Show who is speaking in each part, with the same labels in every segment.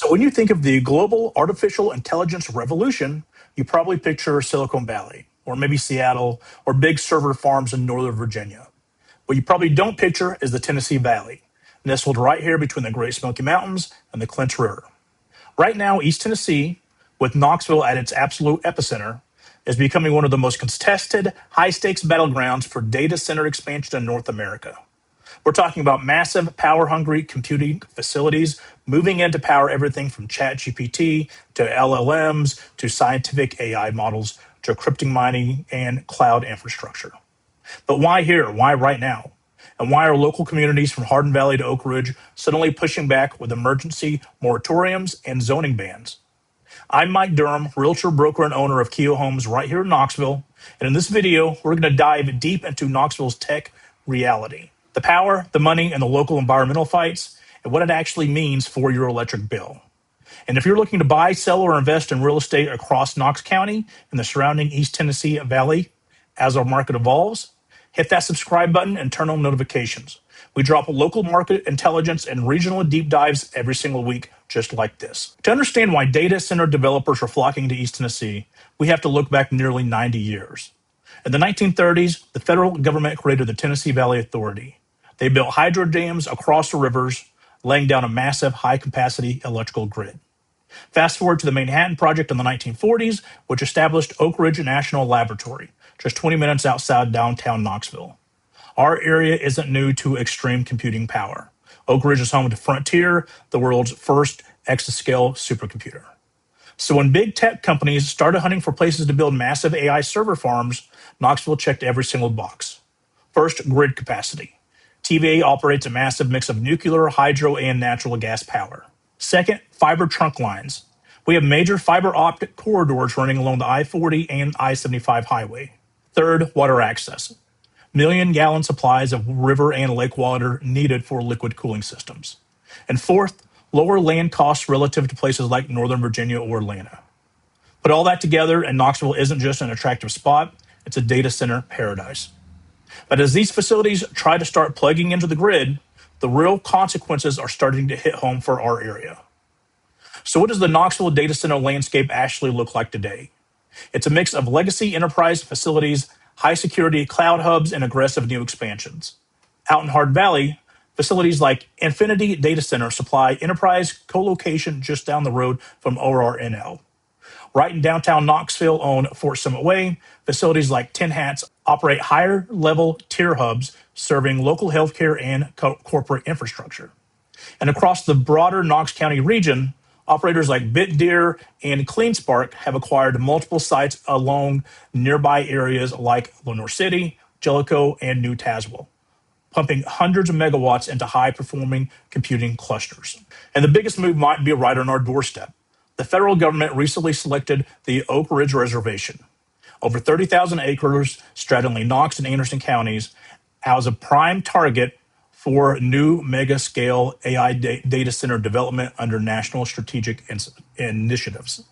Speaker 1: So when you think of the global artificial intelligence revolution, you probably picture Silicon Valley, or maybe Seattle, or big server farms in Northern Virginia. What you probably don't picture is the Tennessee Valley, nestled right here between the Great Smoky Mountains and the Clinch River. Right now, East Tennessee, with Knoxville at its absolute epicenter, is becoming one of the most contested, high-stakes battlegrounds for data center expansion in North America. We're talking about massive, power-hungry computing facilities moving in to power everything from ChatGPT to LLMs to scientific AI models to crypto mining and cloud infrastructure. But why here? Why right now? And why are local communities from Hardin Valley to Oak Ridge suddenly pushing back with emergency moratoriums and zoning bans? I'm Mike Durham, realtor, broker, and owner of Keyo Homes right here in Knoxville. And in this video, we're going to dive deep into Knoxville's tech reality, the power, the money, and the local environmental fights, and what it actually means for your electric bill. And if you're looking to buy, sell, or invest in real estate across Knox County and the surrounding East Tennessee Valley as our market evolves, hit that subscribe button and turn on notifications. We drop local market intelligence and regional deep dives every single week, just like this. To understand why data center developers are flocking to East Tennessee, we have to look back nearly 90 years. In the 1930s, the federal government created the Tennessee Valley Authority. They built hydro dams across the rivers, laying down a massive high-capacity electrical grid. Fast forward to the Manhattan Project in the 1940s, which established Oak Ridge National Laboratory, just 20 minutes outside downtown Knoxville. Our area isn't new to extreme computing power. Oak Ridge is home to Frontier, the world's first exascale supercomputer. So when big tech companies started hunting for places to build massive AI server farms, Knoxville checked every single box. First, grid capacity. TVA operates a massive mix of nuclear, hydro, and natural gas power. Second, fiber trunk lines. We have major fiber optic corridors running along the I-40 and I-75 highway. Third, water access. Million-gallon supplies of river and lake water needed for liquid cooling systems. And fourth, lower land costs relative to places like Northern Virginia or Atlanta. Put all that together, and Knoxville isn't just an attractive spot, it's a data center paradise. But as these facilities try to start plugging into the grid, the real consequences are starting to hit home for our area. So what does the Knoxville data center landscape actually look like today? It's a mix of legacy enterprise facilities, high-security cloud hubs, and aggressive new expansions. Out in Hardin Valley, facilities like Infinity Data Center supply enterprise co-location just down the road from ORNL. Right in downtown Knoxville on Fort Summit Way, facilities like Tin Hats operate higher-level tier hubs serving local healthcare and corporate infrastructure. And across the broader Knox County region, operators like BitDeer and CleanSpark have acquired multiple sites along nearby areas like Lenore City, Jellicoe, and New Tazewell, pumping hundreds of megawatts into high-performing computing clusters. And the biggest move might be right on our doorstep. The federal government recently selected the Oak Ridge Reservation, over 30,000 acres straddling Knox and Anderson counties, as a prime target for new mega-scale AI data center development under national strategic initiatives.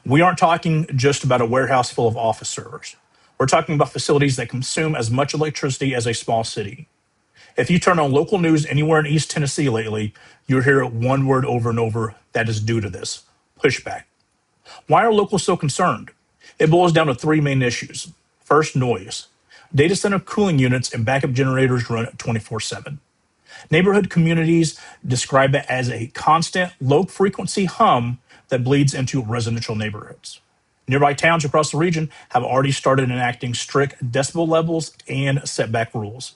Speaker 1: We aren't talking just about a warehouse full of office servers. We're talking about facilities that consume as much electricity as a small city. If you turn on local news anywhere in East Tennessee lately, you'll hear one word over and over that is due to this: pushback. Why are locals so concerned? It boils down to three main issues. First, noise. Data center cooling units and backup generators run 24/7. Neighborhood communities describe it as a constant, low-frequency hum that bleeds into residential neighborhoods. Nearby towns across the region have already started enacting strict decibel levels and setback rules.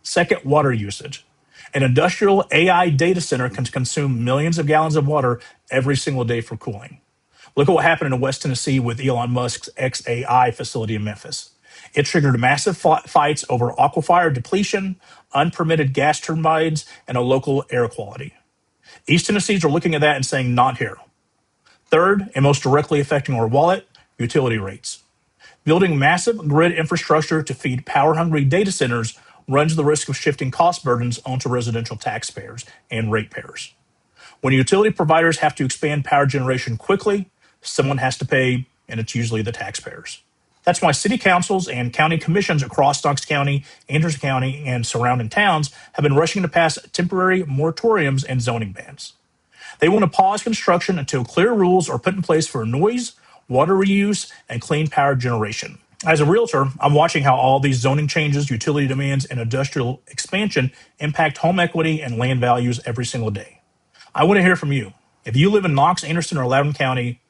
Speaker 1: Second, water usage. An industrial AI data center can consume millions of gallons of water every single day for cooling. Look at what happened in West Tennessee with Elon Musk's XAI facility in Memphis. It triggered massive fights over aquifer depletion, unpermitted gas turbines, and a local air quality. East Tennesseans are looking at that and saying, not here. Third, and most directly affecting our wallet, utility rates. Building massive grid infrastructure to feed power-hungry data centers runs the risk of shifting cost burdens onto residential taxpayers and ratepayers. When utility providers have to expand power generation quickly, someone has to pay, and it's usually the taxpayers. That's why city councils and county commissions across Knox County, Anderson County, and surrounding towns have been rushing to pass temporary moratoriums and zoning bans. They want to pause construction until clear rules are put in place for noise, water reuse, and clean power generation. As a realtor, I'm watching how all these zoning changes, utility demands, and industrial expansion impact home equity and land values every single day. I want to hear from you. If you live in Knox, Anderson, or Loudoun County,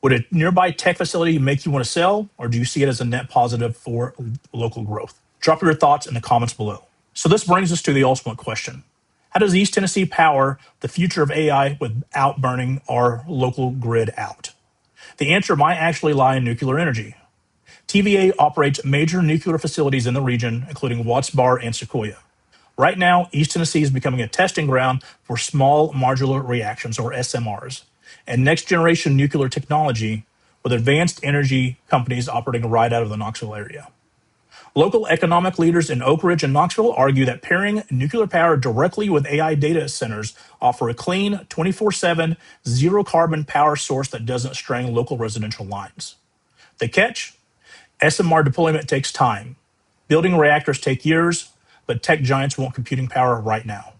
Speaker 1: would a nearby tech facility make you want to sell, or do you see it as a net positive for local growth? Drop your thoughts in the comments below. So this brings us to the ultimate question. How does East Tennessee power the future of AI without burning our local grid out? The answer might actually lie in nuclear energy. TVA operates major nuclear facilities in the region, including Watts Bar and Sequoia. Right now, East Tennessee is becoming a testing ground for small modular reactions, or SMRs, and next-generation nuclear technology with advanced energy companies operating right out of the Knoxville area. Local economic leaders in Oak Ridge and Knoxville argue that pairing nuclear power directly with AI data centers offer a clean, 24/7, zero-carbon power source that doesn't strain local residential lines. The catch? SMR deployment takes time. Building reactors take years, but tech giants want computing power right now.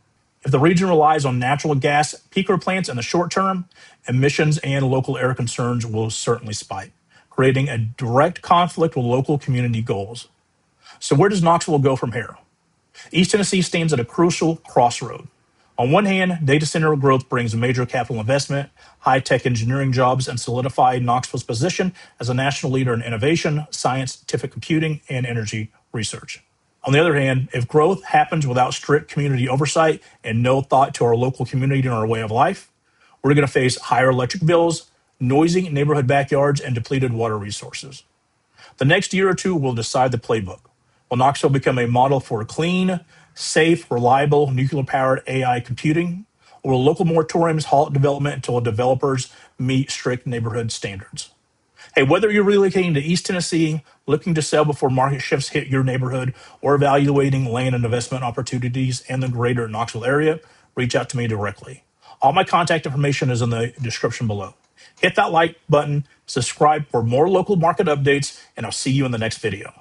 Speaker 1: If the region relies on natural gas peaker plants in the short term, emissions and local air concerns will certainly spike, creating a direct conflict with local community goals. So where does Knoxville go from here? East Tennessee stands at a crucial crossroad. On one hand, data center growth brings major capital investment, high-tech engineering jobs, and solidify Knoxville's position as a national leader in innovation, scientific computing, and energy research. On the other hand, if growth happens without strict community oversight and no thought to our local community and our way of life, we're going to face higher electric bills, noisy neighborhood backyards, and depleted water resources. The next year or two will decide the playbook. Will Knoxville become a model for clean, safe, reliable, nuclear-powered AI computing? Or will local moratoriums halt development until developers meet strict neighborhood standards? Hey, whether you're relocating to East Tennessee, looking to sell before market shifts hit your neighborhood, or evaluating land and investment opportunities in the greater Knoxville area, reach out to me directly. All my contact information is in the description below. Hit that like button, subscribe for more local market updates, and I'll see you in the next video.